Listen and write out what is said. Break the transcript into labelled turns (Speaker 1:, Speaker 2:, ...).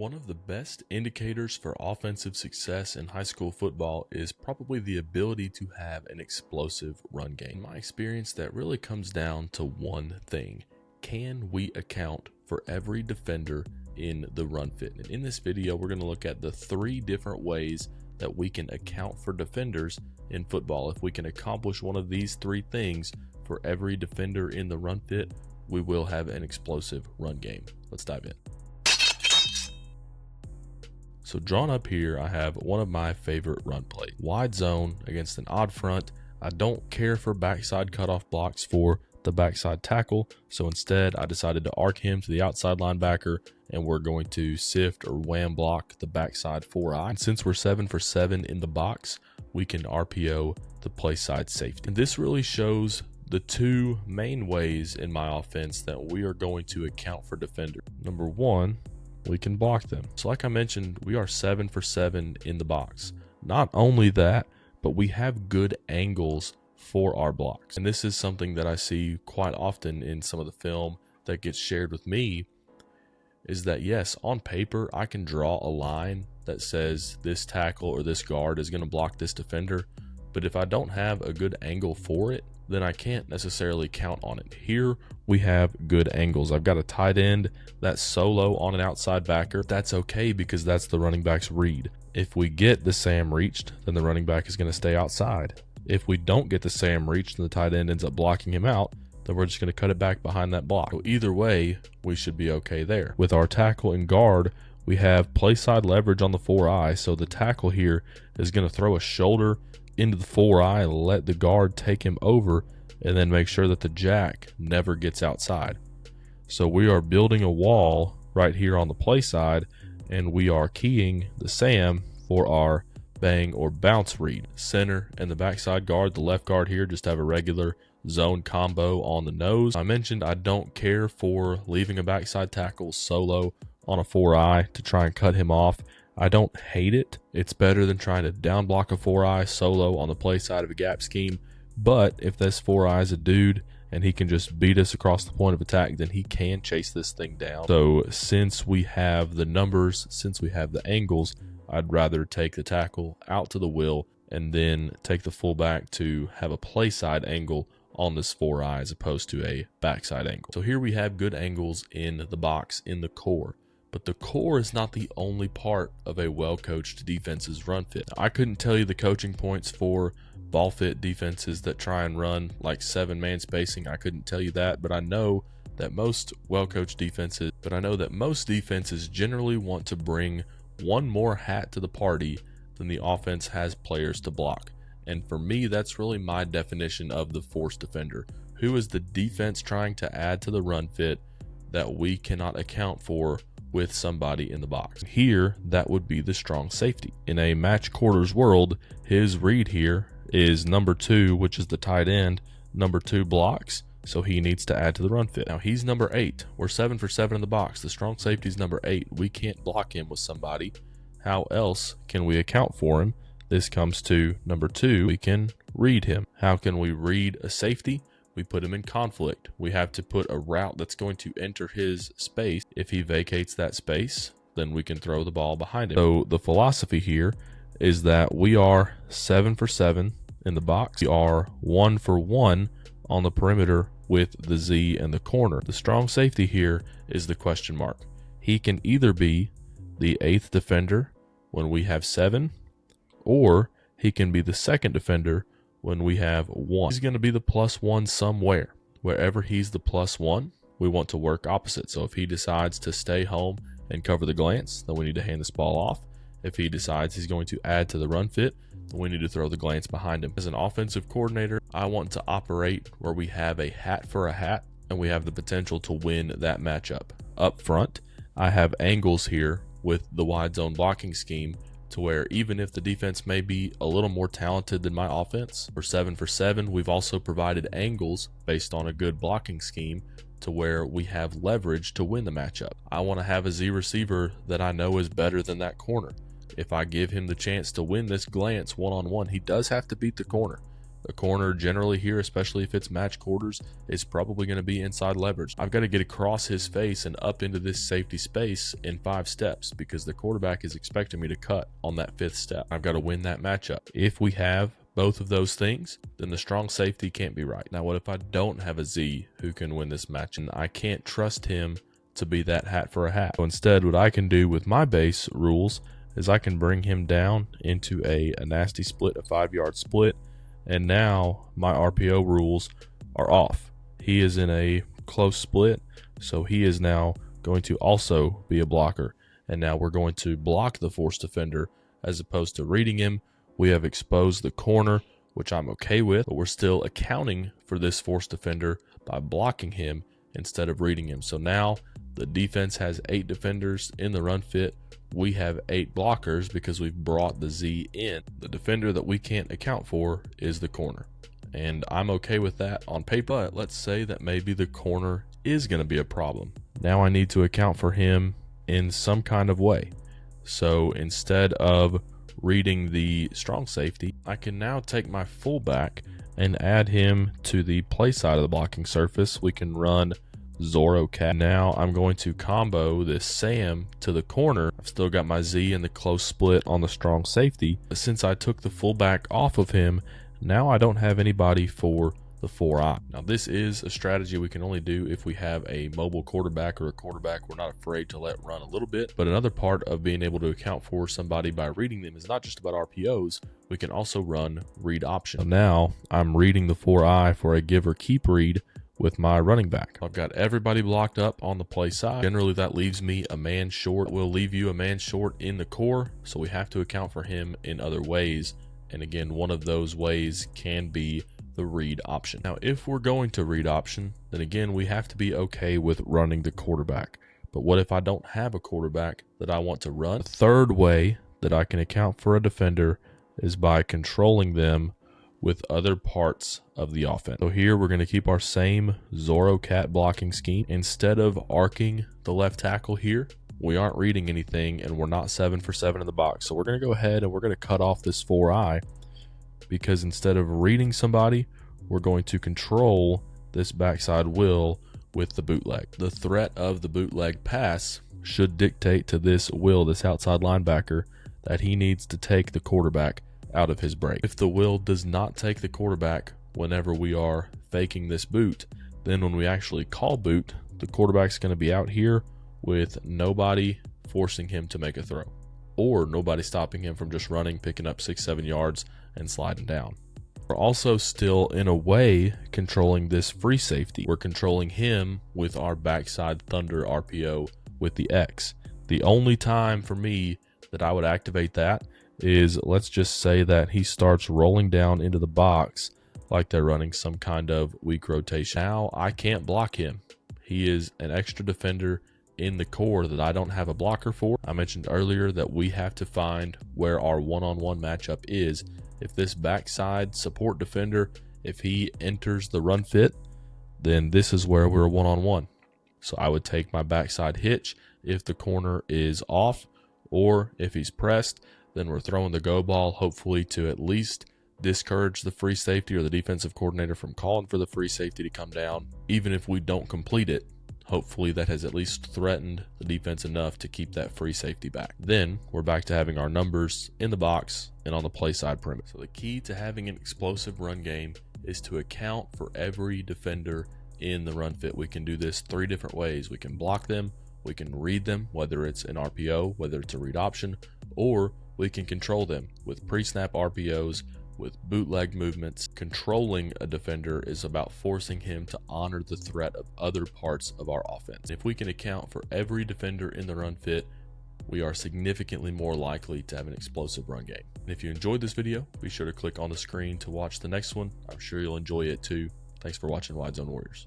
Speaker 1: One of the best indicators for offensive success in high school football is probably the ability to have an explosive run game. In my experience, that really comes down to one thing. Can we account for every defender in the run fit? And in this video, we're going to look at the 3 different ways that we can account for defenders in football. If we can accomplish one of these 3 things for every defender in the run fit, we will have an explosive run game. Let's dive in. So drawn up here, I have one of my favorite run plays. Wide zone against an odd front. I don't care for backside cutoff blocks for the backside tackle. So instead, I decided to arc him to the outside linebacker, and we're going to sift or wham block the backside 4-eye. And since we're 7 for 7 in the box, we can RPO the play side safety. And this really shows the 2 main ways in my offense that we are going to account for defenders. Number 1, we can block them. So like I mentioned, we are 7 for 7 in the box. Not only that, but we have good angles for our blocks. And this is something that I see quite often in some of the film that gets shared with me, is that yes, on paper, I can draw a line that says this tackle or this guard is going to block this defender. But if I don't have a good angle for it, then I can't necessarily count on it. Here we have good angles. I've got a tight end that's solo on an outside backer. That's okay because that's the running back's read. If we get the Sam reached, then the running back is going to stay outside. If we don't get the Sam reached and the tight end ends up blocking him out, then we're just going to cut it back behind that block. So either way, we should be okay there. With our tackle and guard, we have play side leverage on the 4-eye. So the tackle here is going to throw a shoulder into the 4-eye, let the guard take him over, and then make sure that the jack never gets outside. So we are building a wall right here on the play side, and we are keying the Sam for our bang or bounce read. Center and the backside guard, the left guard here, just have a regular zone combo on the nose. I mentioned I don't care for leaving a backside tackle solo on a 4-eye to try and cut him off. I don't hate it. It's better than trying to down block a 4-eye solo on the play side of a gap scheme. But if this 4-eye is a dude and he can just beat us across the point of attack, then he can chase this thing down. So since we have the numbers, since we have the angles, I'd rather take the tackle out to the wheel and then take the fullback to have a play side angle on this 4-eye as opposed to a backside angle. So here we have good angles in the box, in the core. But the core is not the only part of a well-coached defense's run fit. I couldn't tell you the coaching points for ball fit defenses that try and run like 7-man spacing. I couldn't tell you that, but I know that most well-coached defenses, generally want to bring one more hat to the party than the offense has players to block. And for me, that's really my definition of the force defender. Who is the defense trying to add to the run fit that we cannot account for with somebody in the box? Here, that would be the strong safety. In a match quarters world, his read here is number 2, which is the tight end. Number 2 blocks, so he needs to add to the run fit. Now he's number 8. We're 7 for 7 in the box. The strong safety's number 8. We can't block him with somebody. How else can we account for him? This comes to number 2. We can read him. How can we read a safety? We put him in conflict. We have to put a route that's going to enter his space. If he vacates that space, then we can throw the ball behind him. So the philosophy here is that we are 7 for 7 in the box. We are 1 for 1 on the perimeter with the Z and the corner. The strong safety here is the question mark. He can either be the 8th defender when we have 7, or he can be the 2nd defender when we have 1. He's going to be the +1 somewhere. Wherever he's the +1, we want to work opposite. So if he decides to stay home and cover the glance, then we need to hand this ball off. If he decides he's going to add to the run fit, then we need to throw the glance behind him. As an offensive coordinator, I want to operate where we have a hat for a hat, and we have the potential to win that matchup. Up front, I have angles here with the wide zone blocking scheme, to where even if the defense may be a little more talented than my offense, we're 7 for 7. We've also provided angles based on a good blocking scheme to where we have leverage to win the matchup. I want to have a Z receiver that I know is better than that corner. If I give him the chance to win this glance one-on-one, he does have to beat the corner. The corner generally here, especially if it's match quarters, is probably going to be inside leverage. I've got to get across his face and up into this safety space in 5 steps because the quarterback is expecting me to cut on that 5th step. I've got to win that matchup. If we have both of those things, then the strong safety can't be right. Now, what if I don't have a Z who can win this match and I can't trust him to be that hat for a hat? So instead, what I can do with my base rules is I can bring him down into a nasty split, a 5-yard split, and now my RPO rules are off. He is in a close split, so he is now going to also be a blocker. And now we're going to block the force defender as opposed to reading him. We have exposed the corner, which I'm okay with, but we're still accounting for this force defender by blocking him instead of reading him. So now the defense has 8 defenders in the run fit. We have 8 blockers because we've brought the Z in. The defender that we can't account for is the corner. And I'm okay with that on paper. But let's say that maybe the corner is going to be a problem. Now I need to account for him in some kind of way. So instead of reading the strong safety, I can now take my fullback and add him to the play side of the blocking surface. We can run Zorro Cat. Now I'm going to combo this Sam to the corner. I've still got my Z in the close split on the strong safety. Since I took the fullback off of him, now I don't have anybody for the 4-eye. Now this is a strategy we can only do if we have a mobile quarterback or a quarterback we're not afraid to let run a little bit. But another part of being able to account for somebody by reading them is not just about RPOs. We can also run read option. So now I'm reading the 4-eye for a give or keep read with my running back. I've got everybody blocked up on the play side. Generally that leaves me a man short. Will leave you a man short in the core, so we have to account for him in other ways. And again, one of those ways can be the read option. Now, if we're going to read option, then again, we have to be okay with running the quarterback. But what if I don't have a quarterback that I want to run? The third way that I can account for a defender is by controlling them with other parts of the offense. So here we're going to keep our same Zorro Cat blocking scheme. Instead of arcing the left tackle here, we aren't reading anything and we're not 7 for 7 in the box. So we're going to go ahead and we're going to cut off this 4-eye because instead of reading somebody, we're going to control this backside will with the bootleg. The threat of the bootleg pass should dictate to this will, this outside linebacker, that he needs to take the quarterback out of his break. If the will does not take the quarterback whenever we are faking this boot, then when we actually call boot, the quarterback's going to be out here with nobody forcing him to make a throw or nobody stopping him from just running, picking up 6-7 yards and sliding down. We're also still in a way controlling this free safety. We're controlling him with our backside thunder RPO with the X. The only time for me that I would activate that is, let's just say that he starts rolling down into the box like they're running some kind of weak rotation. Now I can't block him. He is an extra defender in the core that I don't have a blocker for. I mentioned earlier that we have to find where our one-on-one matchup is. If this backside support defender, if he enters the run fit, then this is where we're one-on-one. So I would take my backside hitch if the corner is off, or if he's pressed, then we're throwing the go ball, hopefully to at least discourage the free safety or the defensive coordinator from calling for the free safety to come down. Even if we don't complete it, hopefully that has at least threatened the defense enough to keep that free safety back. Then we're back to having our numbers in the box and on the play side perimeter. So the key to having an explosive run game is to account for every defender in the run fit. We can do this 3 different ways. We can block them, we can read them, whether it's an RPO, whether it's a read option, or we can control them with pre-snap RPOs, with bootleg movements. Controlling a defender is about forcing him to honor the threat of other parts of our offense. If we can account for every defender in the run fit, we are significantly more likely to have an explosive run game. And if you enjoyed this video, be sure to click on the screen to watch the next one. I'm sure you'll enjoy it too. Thanks for watching Wide Zone Warriors.